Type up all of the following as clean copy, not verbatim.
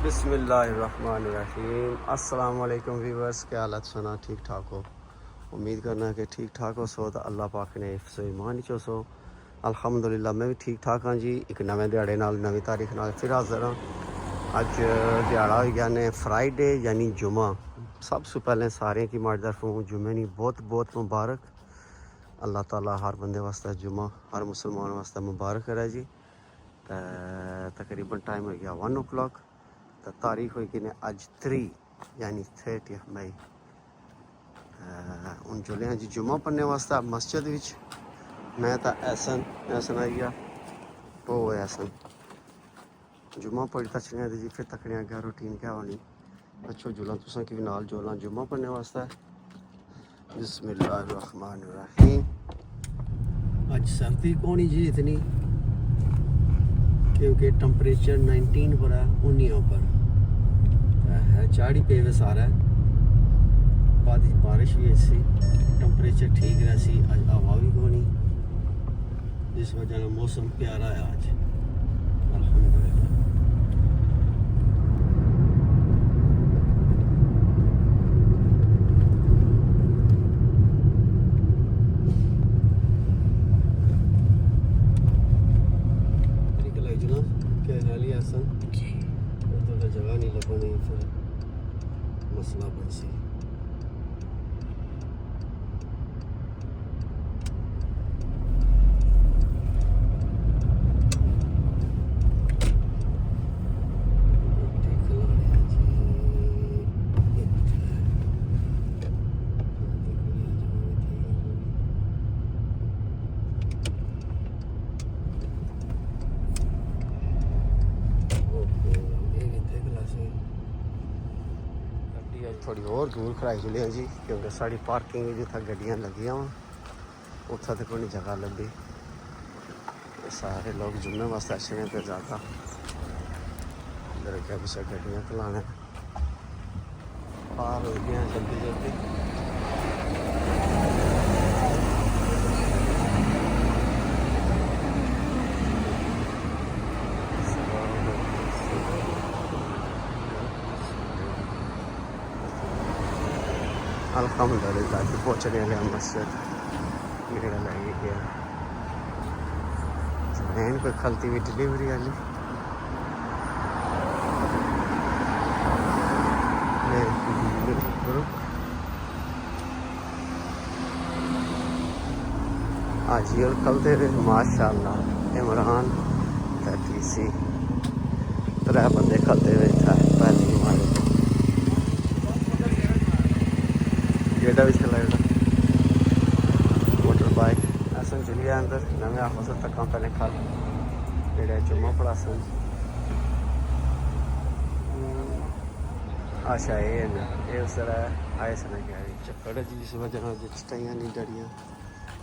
बिस्मिल्लाहिर्रहमानिर्रहीम। अस्सलाम वालेकुम व्यूवर्स, क्या हालत सुना? ठीक ठाक हो? उम्मीद करना कि ठीक ठाक हो सो तो अल्लाह पाक ने हिफ्ज़ ईमान चो सो। अल्हम्दुलिल्लाह मैं भी ठीक ठाक हाँ जी। एक नवे दिहाड़े नाल नवी तारीख नाल फिर हाज़र हाँ। अज दिहाड़ा हो गया ने फ्राइडे यानी जुमा। सब से पहले सारे की माड़ी तरफों जुमे नी बहुत बहुत मुबारक। अल्लाह ताला हर बंदे वास्ते जुमा हर मुसलमान वास्ते मुबारक करे जी। तकरीबन टाइम हो गया 1 o'clock। तो तारीख हुई कि अज 3 यानी 30 मई। हूँ चले हैं जी जुमा पढ़ने वास्ते मस्जिद विच। मैं तो ऐसन ऐसन आई गया वो ऐसन जुमा पढ़ी तचने जी फिर तकने अगर रूटीन क्या होनी। अच्छो जुला तुसा कि नाल जोला जुमा पढ़ने वास्ते। बिस्मिल्लाहिर्रहमानिर्रहीम। आज सर्दी कौन जी इतनी, क्योंकि टेम्परेचर 19 पर है 19 पर है चाड़ी पे वे सारा है। बाद बारिश भी ऐसी टेम्परेचर ठीक रहा सी। आज हवा भी कोनी, जिस वजह से मौसम प्यारा है आज अल्हम्दुलिल्लाह। जगह नहीं लगनी फिर मसला बन सी। थोड़ी और दूर खड़ाई चले जी, क्योंकि साड़ी पार्किंग जितना गड्डियाँ लगिया वा उतना तो कोई जगह लभी। सारे लोग जुम्मे वास्ते अच्छे हैं तो ज़्यादा इधर क्या पिछले गड्डियाँ चलाने पार हो गया जल्दी जल्दी। अल्हम्दुलिल्लाह कि पहुँचने वाले मस्जिद मेरा लगी गया जैन कोई खलती हुई डिलीवरी वाली। आज ये खलते हुए माशाल्लाह इमरान तैतीसी 3 बंदे खलते हुए था पहले हमारे गेटा भी चला मोटर बाइक ऐसा चलिए अंदर नवे आफस तक पहले खल जेड़ा जुम्मा पढ़ा सन। अच्छा ये उस तरह आए सन क्या चक्कर जी जिस वजह चटाइयाँ नहीं डरियाँ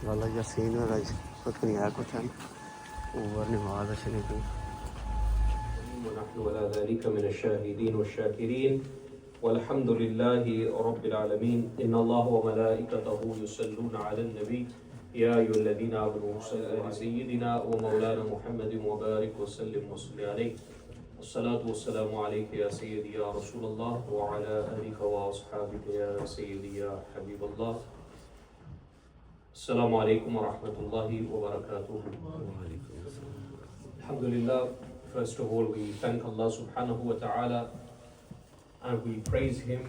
वाला या सीन हो रहा कुछ नहीं आया कुछ है ओवर नमाज अच्छी नहीं थी। वल्हम्दुलिल्लाहि रब्बिल आलमीन। इन्नल्लाह व मलाइकतहु युसल्लूना अलन नबी या अय्युहल्लज़ीना आमनू सल्लु अला सय्यिदिना व मौलाना मुहम्मदिन व बारिक व सल्लिम व सल्लि अलैहि। अस्सलातु वस्सलामु अलैका या सय्यदी या रसूलल्लाह व अला आलिका व अस्हाबिका या सय्यदी या Habibullah. Assalamu alaikum wa rahmatullahi wa barakatuh. Alhamdulillah, first of all we thank Allah subhanahu wa ta'ala and we praise Him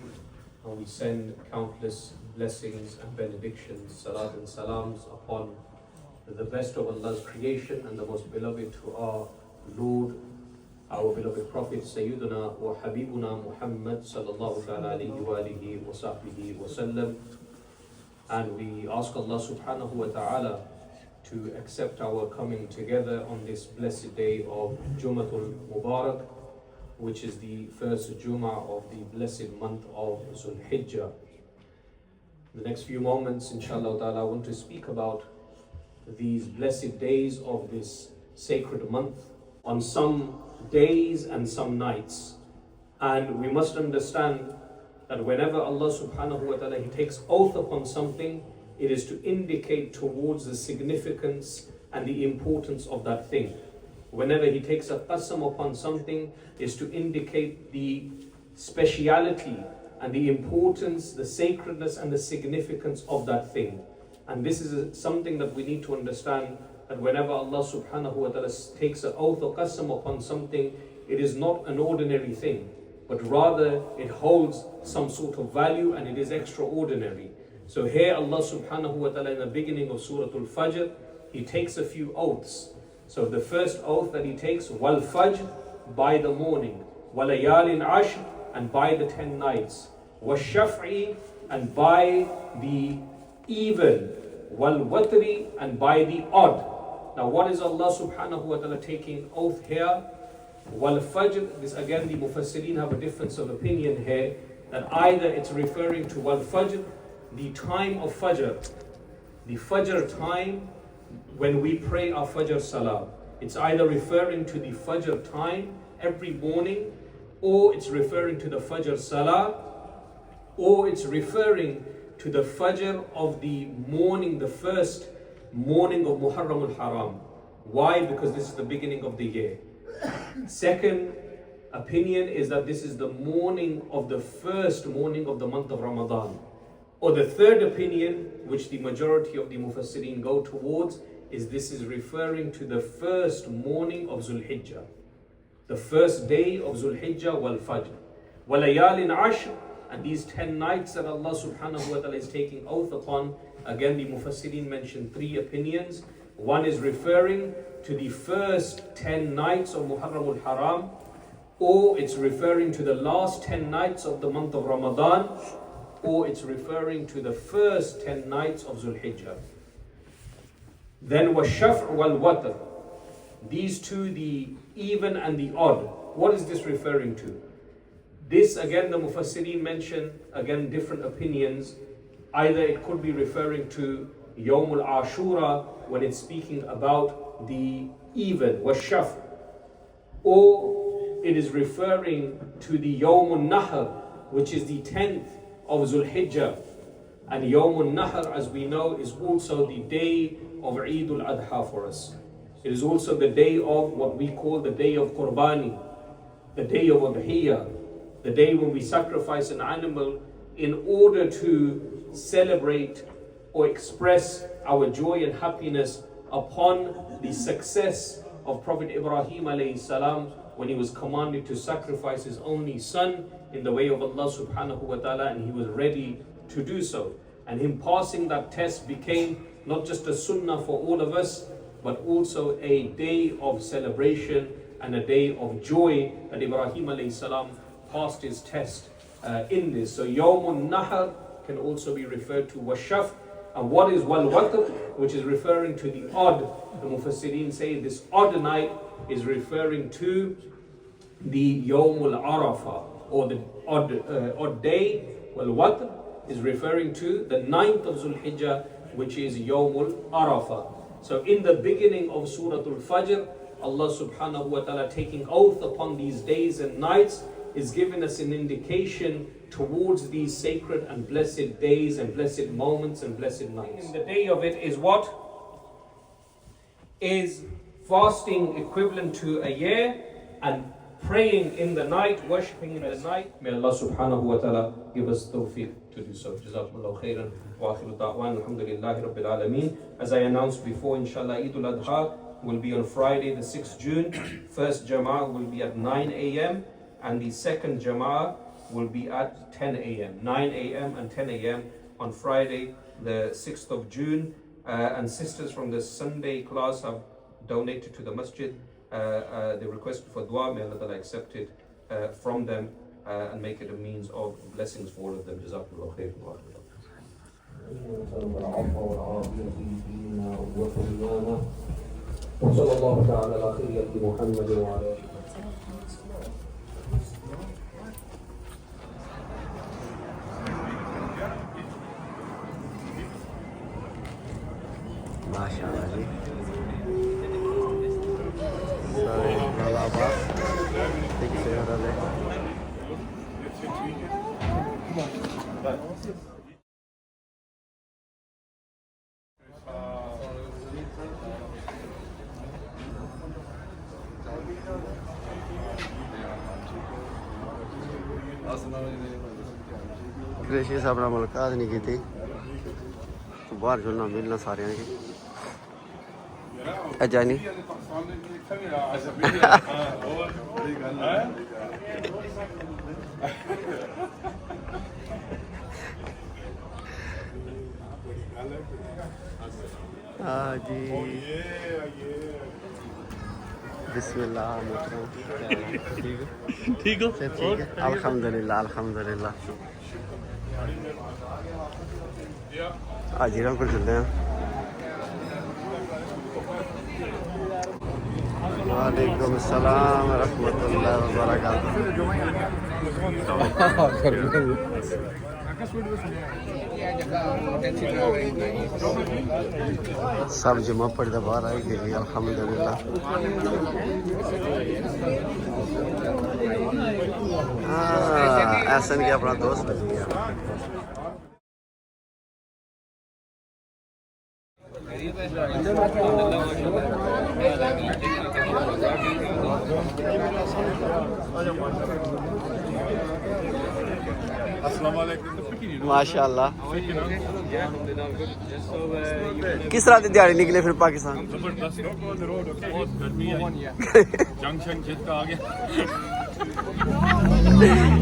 and we send countless blessings and benedictions, salat and salams upon the best of Allah's creation and the most beloved to our Lord, our beloved Prophet Sayyiduna wa Habibuna Muhammad sallallahu alayhi wa alihi wa sahbihi wa sallam. And we ask Allah subhanahu wa ta'ala to accept our coming together on this blessed day of Jumatul Mubarak, which is the first Jummah of the blessed month of Zul Hijjah. The next few moments, inshallah ta'ala, I want to speak about these blessed days of this sacred month. On some days and some nights, and we must understand that whenever Allah subhanahu wa ta'ala He takes oath upon something, it is to indicate towards the significance and the importance of that thing. whenever he takes a qasam upon something, is to indicate the speciality and the importance, the sacredness and the significance of that thing. And this is something that we need to understand, that whenever Allah subhanahu wa ta'ala takes an oath or qasam upon something, it is not an ordinary thing, but rather it holds some sort of value and it is extraordinary. So here Allah subhanahu wa ta'ala in the beginning of Surah Al-Fajr, he takes a few oaths. So the first oath that he takes, wal fajr, by the morning, wal layalin ashr, and by the 10 nights, wal shaf'i, and by the even, wal watri, and by the odd. Now what is Allah subhanahu wa ta'ala taking oath here? Wal fajr, this again the mufassirin have a difference of opinion here, that either it's referring to wal fajr, the time of fajr, the fajr time, when we pray our Fajr Salah. It's either referring to the Fajr time every morning, or it's referring to the Fajr Salah, or it's referring to the Fajr of the morning, the first morning of Muharram al-Haram. Why? Because this is the beginning of the year. Second opinion is that this is the morning of the first morning of the month of Ramadan. Or the third opinion, which the majority of the Mufassirin go towards, is this is referring to the first morning of Zulhijjah. The first day of Zulhijjah wal Fajr. Wal layalin ashr, and these 10 nights that Allah subhanahu wa ta'ala is taking oath upon, again the Mufassirin mentioned 3 opinions. One is referring to the first 10 nights of Muharram al-Haram, or it's referring to the last 10 nights of the month of Ramadan, or it's referring to the first 10 nights of Zulhijjah. Then washafr wal watr. These two, the even and the odd. What is this referring to? This again the Mufassirin mention, again different opinions. Either it could be referring to Yawm al-Ashura when it's speaking about the even, washafr. Or it is referring to the Yawm al-Nahr, which is the 10th of Zulhijjah. And Yawm al-Nahr, as we know, is also the day of Eid al-Adha for us. It is also the day of what we call the day of Qurbani, the day of Udhiyah, the day when we sacrifice an animal in order to celebrate or express our joy and happiness upon the success of Prophet Ibrahim alayhi salam, when he was commanded to sacrifice his only son in the way of Allah subhanahu wa ta'ala, and he was ready to do so. And him passing that test became not just a sunnah for all of us, but also a day of celebration and a day of joy that Ibrahim alayhi salam passed his test in this. So Yawm al-Nahr can also be referred to washaf. And what is wal watr, which is referring to the odd. The Mufassirin say this odd night is referring to the Yawm al-Arafah, or the odd day. Wal watr is referring to the 9th of Zulhijjah, which is Yawm al-Arafah. So in the beginning of Surah Al-Fajr, Allah subhanahu wa ta'ala taking oath upon these days and nights is giving us an indication towards these sacred and blessed days and blessed moments and blessed nights. And the day of it is what? Is fasting equivalent to a year, and praying in the night, worshipping in the night. May Allah subhanahu wa ta'ala give us tawfiq to do so. Jazakumullahu khairan wa akhiru da'wan alhamdulillahi rabbil alameen. As I announced before, inshallah, Eid al-Adha will be on Friday the 6th June. First Jama'ah will be at 9 a.m. and the second Jama'ah will be at 10 a.m. 9 a.m. and 10 a.m. on Friday the 6th of June. And sisters from the Sunday class have donated to the masjid. They requested for dua. May Allah accept it from them and make it a means of blessings for all of them. Jazakumullahu khairan wa rahmatullah. وصلى الله تعالى على خير محمد وعلى آله. माशाल्लाह जी सारे लालाबाद ठीक से रहे कृषि साहब ने मुलाकात नहीं की थी बाहर जुलना मिलना सारे की जानी हाँ जी बिस्मिल्लाह ठीक हो ठीक है अल्हम्दुलिल्लाह अल्हम्दुलिल्लाह हाजिरा पर चलते हैं वालेकुम अस्सलाम रहमतुल्लाहि व बरकातहू सब जुमा पढ़ते बाहर आई गई अल्हम्दुलिल्लाह हाँ ऐसा नहीं अपना दोस्त बन गया माशाल्लाह किस तरह की दिहाड़ी निकले फिर पाकिस्तान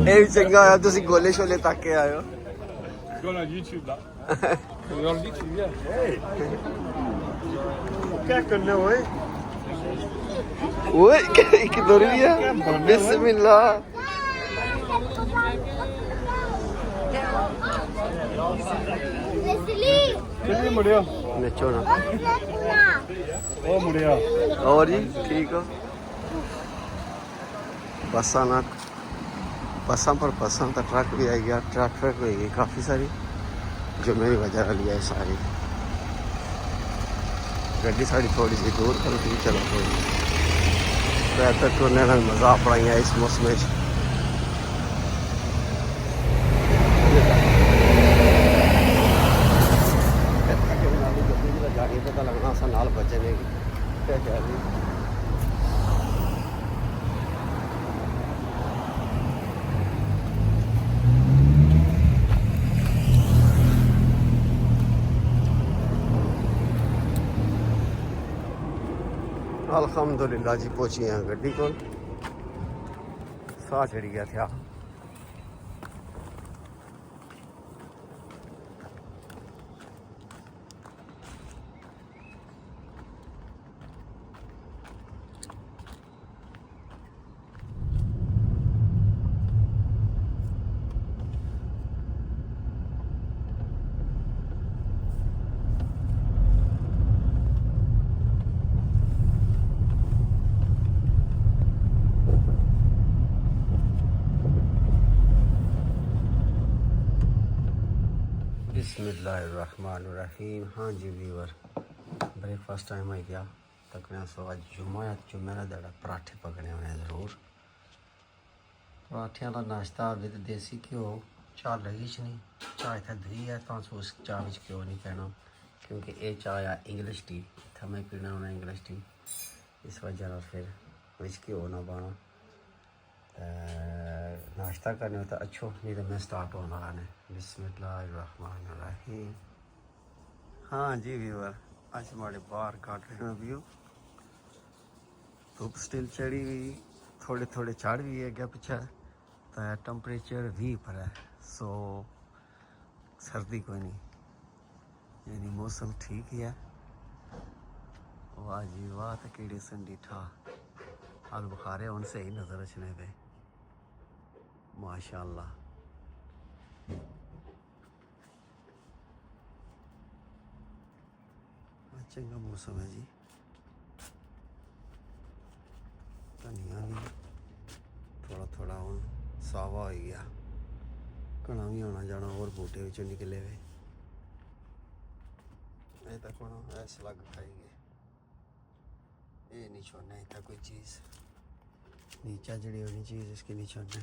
ਇਹ ਵੀ ਚੰਗਾ ਹੋਇਆ ਤੁਸੀਂ ਗੋਲੇ ਸ਼ੋਲੇ ਤੱਕ ਕੇ ਆਏ ਹੋ क्या करने ओए ओए किधर भी है बिस्मिल्लाह कितने मुड़िया नचो ना ओ मुड़िया और जी ठीक हो बसा ना बसा पर बसा तो ट्रक भी आई गया ट्रक भी गई काफ़ी सारी जो मेरी वजह लिया है सारी गड्डी साड़ी थोड़ी सी दूर कर दी चलो कोई बेहतर टूरने का मज़ा पड़ाइया इस मौसम में पता लगना असा नाल बचने की क्या कह रही अल्हम्दुलिल्लाह जी पहुंची हैं गड्डी को साह चढ़ी गया था बिस्मिल्लाहिर्रहमानिर्रहीम। हाँ जी व्यूअर ब्रेकफास्ट टाइम आ गया तकने सो अज जुम्मा है जुम्मे का दाड़ा पराठे पकने होने ज़रूर पराठियां का नाश्ता विद देसी घ्यो चाह लगी च नहीं चाह इतना दुई है तो उस चाह में घ्यो नहीं पैना क्योंकि ये चाह है इंग्लिश टी इतना मैं पीना होना इंग्लिश टी इस वजह फिर बिच घ्यो ना पाना नाश्ता करने हो तो अच्छो नहीं तो मैं स्टार्ट होने वाला ने बिस्मिल्लाहिर्रहमानिर्रहीम। हाँ जी व्यूअर आज हमारे बाहर काट रहे हैं व्यू धूप स्टिल चढ़ी हुई थोड़े थोड़े चढ़ भी है क्या पीछे तो टेम्परेचर 20 पर है सो सर्दी कोई नहीं यानी मौसम ठीक ही है वाह जी वाह तो कीड़े संडी ठा हाल बुखारे उनसे ही नज़र रचने पे माशाल्लाह चंगा मौसम है जी धनिया भी थोड़ा थोड़ा हूँ सावा हो गया घना भी आना जाना और बूटे विचों निकले हुए अजे तक हम ऐस लग खाई गए ये नहीं छोड़ना इतना कोई चीज़ नीचा जड़ी होनी चीज़ इसकी नहीं छोड़ना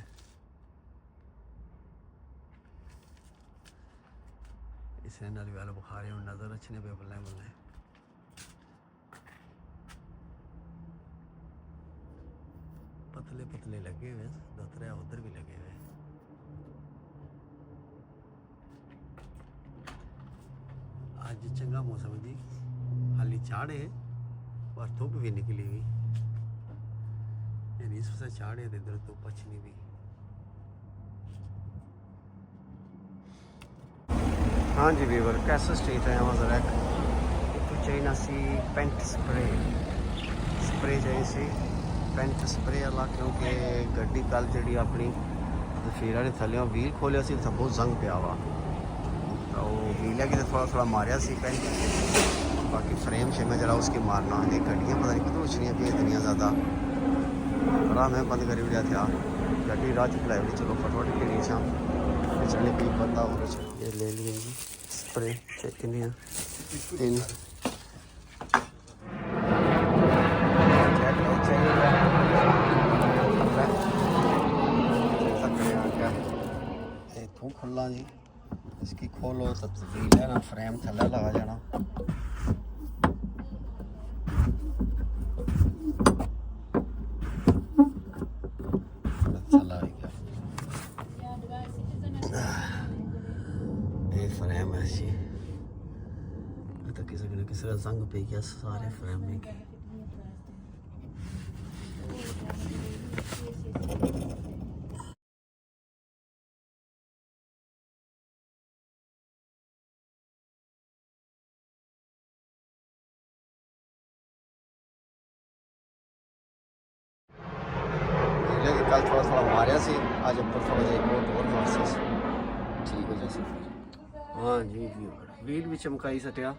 इसे नाली वाले बुखारे और नज़र अच्छे पे बल्ले बल्ले पतले पतले लगे हुए दतरे उधर भी लगे हुए ਅੱਜ ਚੰਗਾ ਮੌਸਮ ਜੀ, ਹਾਲੀ ਚਾੜੇ ਪਰ ਧੁੱਪ ਵੀ ਨਿਕਲੀ हुई, यानी इस वजह चाड़े तो इधर धुप अच्छी नहीं भी। हाँ जी वीवर, कैसा स्ट्रीट है वहाँ ज़रा एक चाहिए सी पेंट स्प्रे चाहिए सी पेंट स्प्रे वाला, क्योंकि गड्डी कल जी अपनी दफीरा ने थल्ले व्हील खोलिया सी तो बहुत जंग पिया वा, तो व्हील है कि थोड़ा थोड़ा मारिया सी पेंट, बाकी फ्रेम शेम जरा उसकी मारना है। गड्डियाँ पता नहीं कितों उछलियाँ पी इतनी ज़्यादा, बड़ा मैं बंद करी उड़िया था गड्डी राह चलाई उड़ी, चलो फटोफट के नीचा चलने की पता हो रहा। ये ले लिए जी स्प्रे कितनी तीन इतों खुला जी, इसकी खोलो तो व्हील है ना फ्रेम थल्ले लगा जाना। फ्रेम है जी, तो किसी न किसी का जंग पे गया सारे फ्रेम में के। लेकिन कल थोड़ा थोड़ा मारिया सी, आज ऊपर थोड़ा जा और मारसी ठीक हो जाए। हाँ जी व्हील भी चमकाई सटिया।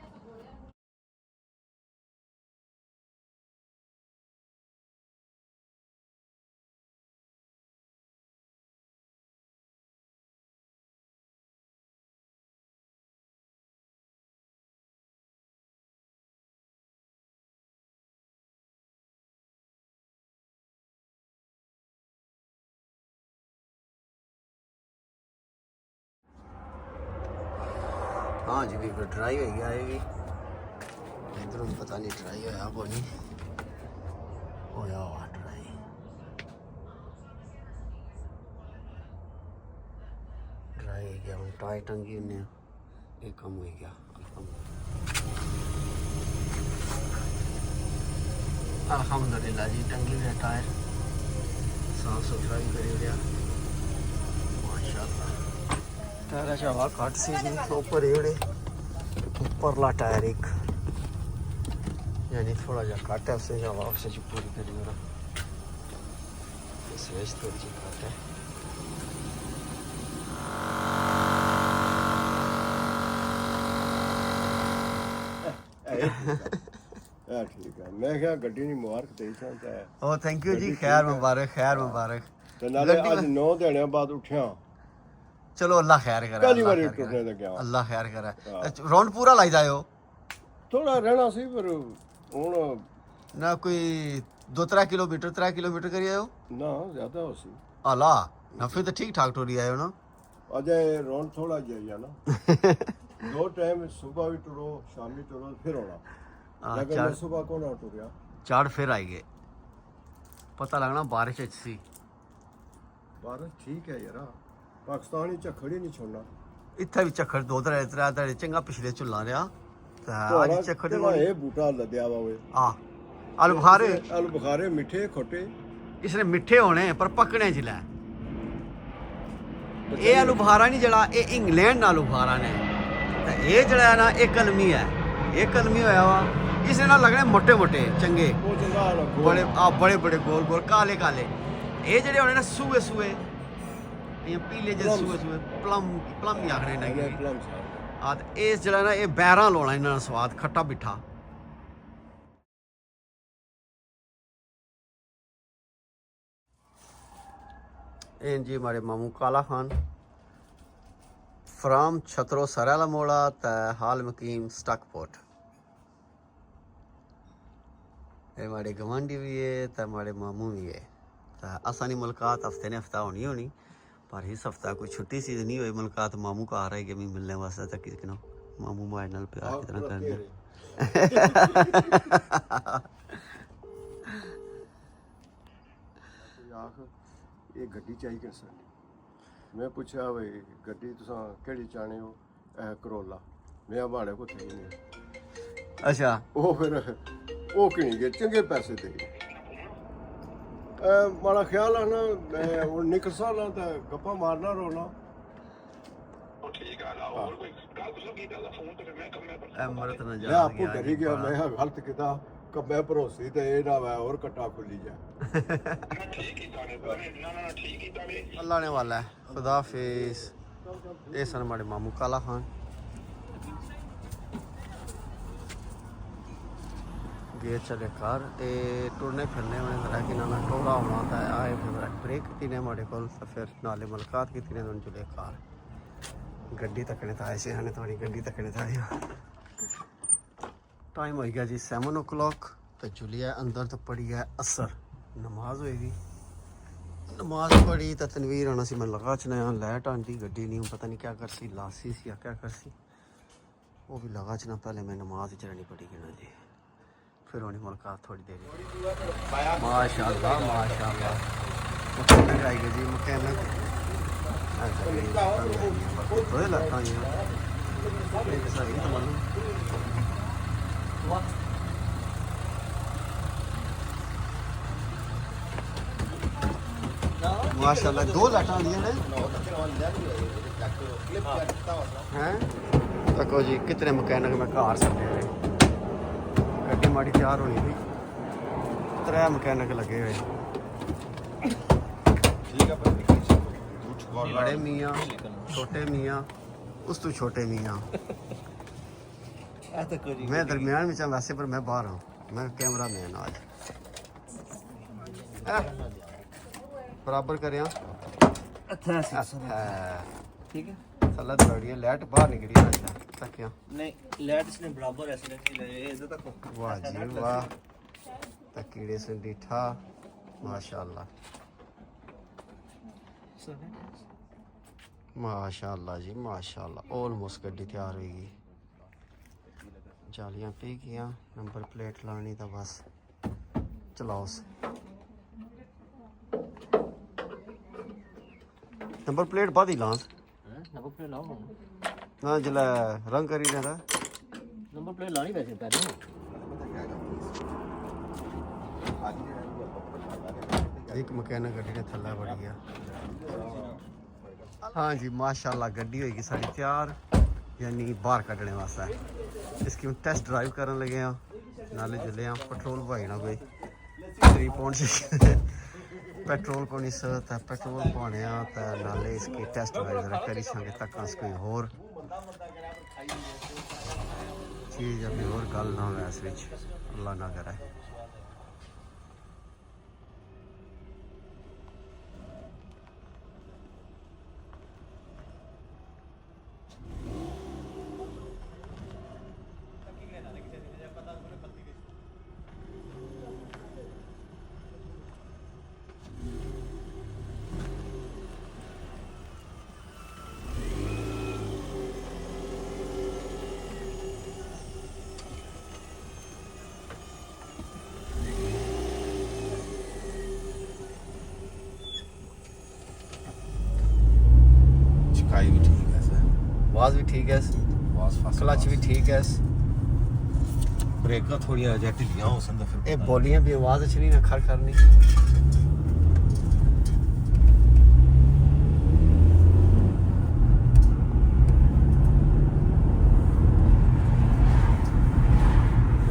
हाँ जी भी ड्राई हो गया है भी, इधरों पता नहीं ड्राई होया को नहीं होया हुआ ड्राई। हो गया हम टाई टंगी ने ये कम हो गया अल्हम्दुलिल्लाह जी, टंगी हुआ टायर साफ सुथरा भी करी लिया माशाल्लाह। टायर हवा घट सी जी, उपर जेड़े उपरला टायर एक यानी थोड़ा जा घट है, उससे हवा उससे पूरी करी हो रहा, इस वजह थोड़ी जी घट है। ठीक है, मैं क्या गड्डी नहीं मुबारक देई सा ते ओ थैंक यू जी, खैर मुबारक ते नाले आज 9 दिहाड़ियां बाद उठिया। चलो अल्लाह खैर करे, पहली बार टुरने ते गया, अल्लाह खैर करे। राउंड पूरा लाई जाओ, थोड़ा रहना सी पर हुन ना कोई 2-3 किलोमीटर 3 किलोमीटर करी आयो ना ज्यादा हो सी अल्लाह ना, फिर तो ठीक ठाक टुरी आयो ना। अजय राउंड थोड़ा जाइया ना दो टाइम सुबह भी टुरो शामी टुरो फिर होना, लेकिन मैं सुबह को ना टुरिया चाड़ फिर आई गए, पता लगना बारिश सी बारिश ठीक है यार, पाकिस्तानी झखड़ ही नहीं छोड़ना, इत्थे भी झखड़ 2-3 दिन चंगा पिछले झुल्ला रहा ते आज झखड़ ये बूटा लद्या वा वे आलू बुखारे मिठे खोटे इसने मिठे होने पर पकने जिले ये आलू बुखारा नहीं जड़ा, ये इंग्लैंड आलू बुखारा ने, ये जड़ा ना ये कलमी है, ये कलमी होया वा, इसने ना लगने मोटे मोटे चंगे बड़े बड़े बड़े गोल गोल काले काले, ये जड़े होने ना सूए सूए ये पीले जे सूए सूए प्लम ही आखने ना इस जड़ा ना ये बैरा लाना इन्होंने स्वाद खट्टा मिठा। जी हमारे मामू काला खान फ्राम छतरो सराला मोड़ा ते हाल मकीम स्टकपोर्ट, ये हमारे गवांडी भी है तो हमारे मामू भी है, तो आसानी मुलाकात हफ्ते ने हफ्ता होनी होनी, पर इस हफ्ता कोई छुट्टी सी नहीं हुई मुलाकात, मामू का आ रहा है कि मैं मिलने वास्ते तक कितना मामू मारे नाल प्यार कितना करने ये गड्डी चाहिए साडी, मैं पूछा भाई गड्डी तुसा केड़ी चाहने हो, करोला ਮੈਂ ਬਾੜੇ ਕੋ ਥੇ ਨਹੀਂ ਅੱਛਾ ਉਹ ਫਿਰ ਉਹ ਕਿਣੀ ਗਏ ਚੰਗੇ ਪੈਸੇ ਦੇ ਗਏ ਮਾੜਾ ਖਿਆਲ ਆ ਨਾ ਮੈਂ ਹੁਣ ਨਿਕਲ ਸਾਲਾਂ ਤਾਂ ਗੱਪਾਂ ਮਾਰਨਾ ਰੋਣਾ ਅਮਰਤ ਨਾ ਮੈਂ ਜਾ ਆਪੂ ਡਰੀ ਗਿਆ ਮੈਂ ਕਿਹਾ ਗਲਤ ਕੀਤਾ ਕੱਬੇ ਭਰੋਸੇ ਤੇ ਇਹ ਨਾ ਵਾ ਹੋਰ ਕੱਟਾ ਖੁੱਲੀ ਜਾ ਅੱਲਾ ਨੇ ਵਾਲਾ ਹੈ ਖੁਦਾ ਹਾਫਿਜ਼ ਇਹ ਸਨ ਮਾੜੇ ਮਾਮੂ ਕਾਲਾ ਖਾਨ ਗਏ ਚਲੇ ਘਰ ਤੇ ਟੁਰਨੇ ਫਿਰਨੇ ਵਾਲੇ ਮੇਰਾ ਕਿ ਨਾ ਟੋੜਾ ਹੋਣਾ ਤਾਂ ਆਏ ਫਿਰ ਬ੍ਰੇਕ ਕੀਤੀ ਨੇ ਮਾੜੇ ਕੋਲ ਤਾਂ ਫਿਰ ਨਾਲੇ ਮੁਲਾਕਾਤ ਕੀਤੀ ਨੇ ਦੋਨ ਚਲੇ ਘਰ ਗੱਡੀ ਤੱਕਣੇ ਤਾਂ ਆਏ ਸੀ ਹਨੇ ਤੁਹਾਡੀ ਗੱਡੀ ਤੱਕਣੇ ਤਾਂ ਆਇਆ टाइम हो गया जी 7 o'clock तो जुलिया अंदर तो पड़ी है असर नमाज होएगी नमाज पढ़ी तो तनवीर आना सी मैं लगा चना लाइट आंदी गड्डी नहीं पता नहीं क्या कर सी लासी सी या क्या कर सी वो भी लगा चना पहले मैं नमाज चढ़नी पड़ी ना जी फिर होनी मुलाकात थोड़ी देर माशाल्लाह माशाल्लाह मकैनिक आई गई जी मकैनिक माशाल्लाह 2 लाटा आंदियां ने हैं तको जी कितने मकैनिक मैं घर सदे हुए गड्डी माड़ी तैयार होनी थी 3 मकैनिक लगे हुए बड़े मियाँ छोटे मियाँ उस तो छोटे मियाँ मैं दरमियान में चाह वैसे पर मैं बाहर हूँ मैं कैमरा मैन आज बराबर करें ठीक है सला दौड़िए लाइट बाहर निकली ना तक नहीं लाइट इसने बराबर ऐसे नहीं इधर तक वाह जी वाह तकीड़े से डीठा माशाल्लाह माशाल्लाह जी माशाल्लाह ऑलमोस्ट गड्डी तैयार होगी जालियां पी गया नंबर प्लेट लानी था बस चलाओ नंबर प्लेट बाद ही लांस नंबर प्लेट लाओ ना जिला रंग करी रहता नंबर प्लेट लानी वैसे पहले एक मकैनिक गड्डी ने थल्ला बढ़ गया हाँ जी माशाल्लाह गड्डी होगी सारी तैयार यानी बाहर कढ़ने वास्ते इसकी हम टेस्ट ड्राइव करने लगे हैं नाले जले हैं पेट्रोल भाई ना कोई 3.6 पेट्रोल को नहीं सकता पेट्रोल पाने तो नाले इसकी टेस्ट ड्राइव जरा करी संगे तक कोई और चीज़ अभी और गल ना हो इस विच अल्लाह ना करे भी ठीक है सर आवाज़ भी ठीक है क्लच भी ठीक है ब्रेक थोड़ी जेट लिया हो संदा फिर ये बोलियां भी आवाज़ अच्छी नहीं ना खड़ करनी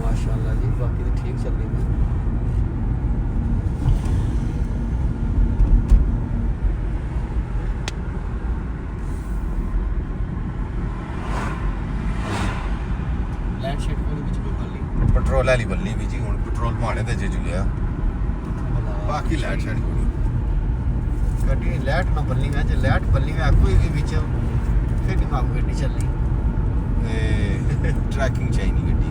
माशाल्लाह जी बाकी तो ठीक चल रही है पेट्रोल वाली बल्ली भी जी हुन पेट्रोल पाने ते जे जुलिया बाकी लाइट छड़ी कोनी गड्डी लाइट ना बल्ली में जे लाइट बल्ली में कोई भी विच फिर नहीं मांग गड्डी चलनी ट्रैकिंग चाहिए नहीं गड्डी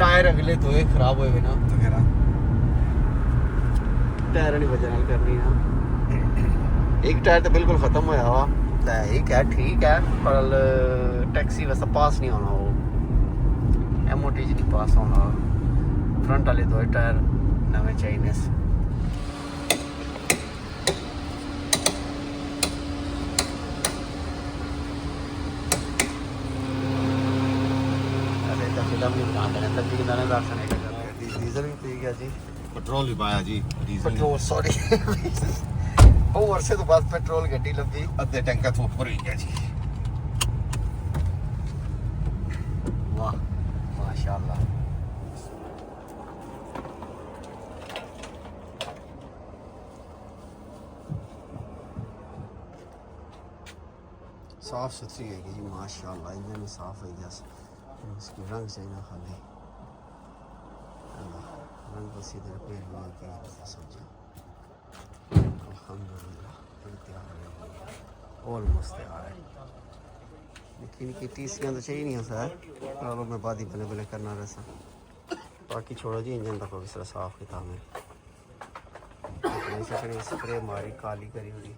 टायर अगले तो ये खराब होए ना तो कह रहा टायर नहीं वजह नाल करनी ना एक टायर तो बिल्कुल खत्म होया वा ते एक है ठीक है पर टैक्सी वैसा पास नहीं होना वो एमओटी जी नहीं पास होना फ्रंट वाले दो टायर नवे चाहिए एकदम ही बना देना तभी कि मैंने राशन है डीजल भी पी गया जी ਪੈਟਰੋਲ ਵੀ ਪਾਇਆ ਜੀ ਡੀਜ਼ਲ पेट्रोल सॉरी बहुत वर्षे तो बाद पेट्रोल गड्डी लभी ਅੱਧੇ ਟੈਂਕਰ ਤੋਂ ਉੱਪਰ ਹੀ ਗਿਆ ਜੀ वाह माशाल्लाह साफ सुथरी है जी माशाल्लाह इंजन भी साफ है गैस इसकी रंग चाहिए ना खाली रंग को सीधे रिपेयर हुआ कि समझा अल्हम्दुलिल्लाह तैयार है ऑलमोस्ट तैयार है लेकिन की टीसियाँ तो चाहिए नहीं सर चलो मैं बाद ही बने बने करना रहता बाकी छोड़ो जी इंजन तक किस तरह साफ किया मैं नहीं सकने स्प्रे मारी काली करी हुई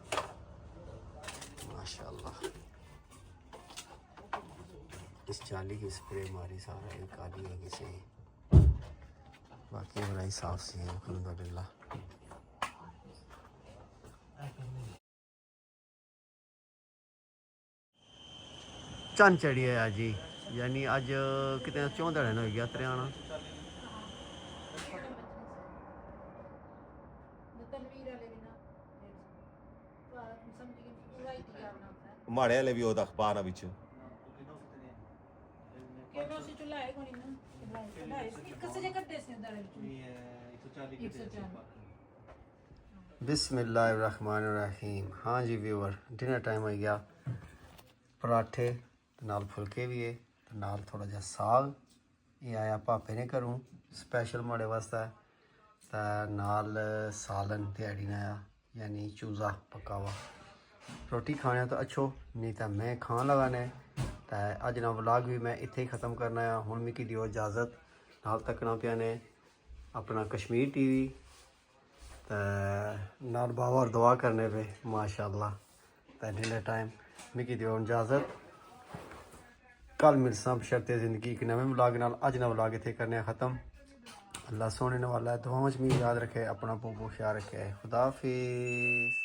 माशाल्लाह इस चाली की स्प्रे मारी सारा ये काली है किसी बाकी बड़ा साफ सी है अल्हम्दुलिल्लाह चंद चढ़ी है आज जी यानी अज कितने 14 दिन हो गया त्रियाना ਮਾੜੇ ਵਾਲੇ ਵੀ ਉਹਦਾ ਅਖਬਾਰਾਂ ਵਿੱਚ बिस्मिल्लाहिर्रहमानिर्रहीम हाँ जी व्यूअर डिनर टाइम हो गया पराठे नाल फुलके भी है नाल थोड़ा जा साग ये आया भापे ने घरों स्पैशल माड़े वास्ते ते नाल सालन दिहाड़ी ने आया यानी चूज़ा पक्का हुआ रोटी खाने तो अच्छो नहीं तो मैं खान लगाने तो अज ना व्लॉग भी मैं इत्थे ही ख़त्म करना है हुण मिगी दियो इजाज़त नाल तकना पिया ने अपना कश्मीर टीवी तो नाल बाबा और दुआ करने पे माशाल्लाह तो डिनर टाइम मिगी दियो इजाज़त कल मिलसा बशर्ते ज़िंदगी एक नवे व्लॉग नाल अज ना व्लॉग इत्थे करने ख़त्म अल्लाह सोने वाला है दुआओं में याद रखे अपना बहुत ख्याल रखे खुदा हाफिज़।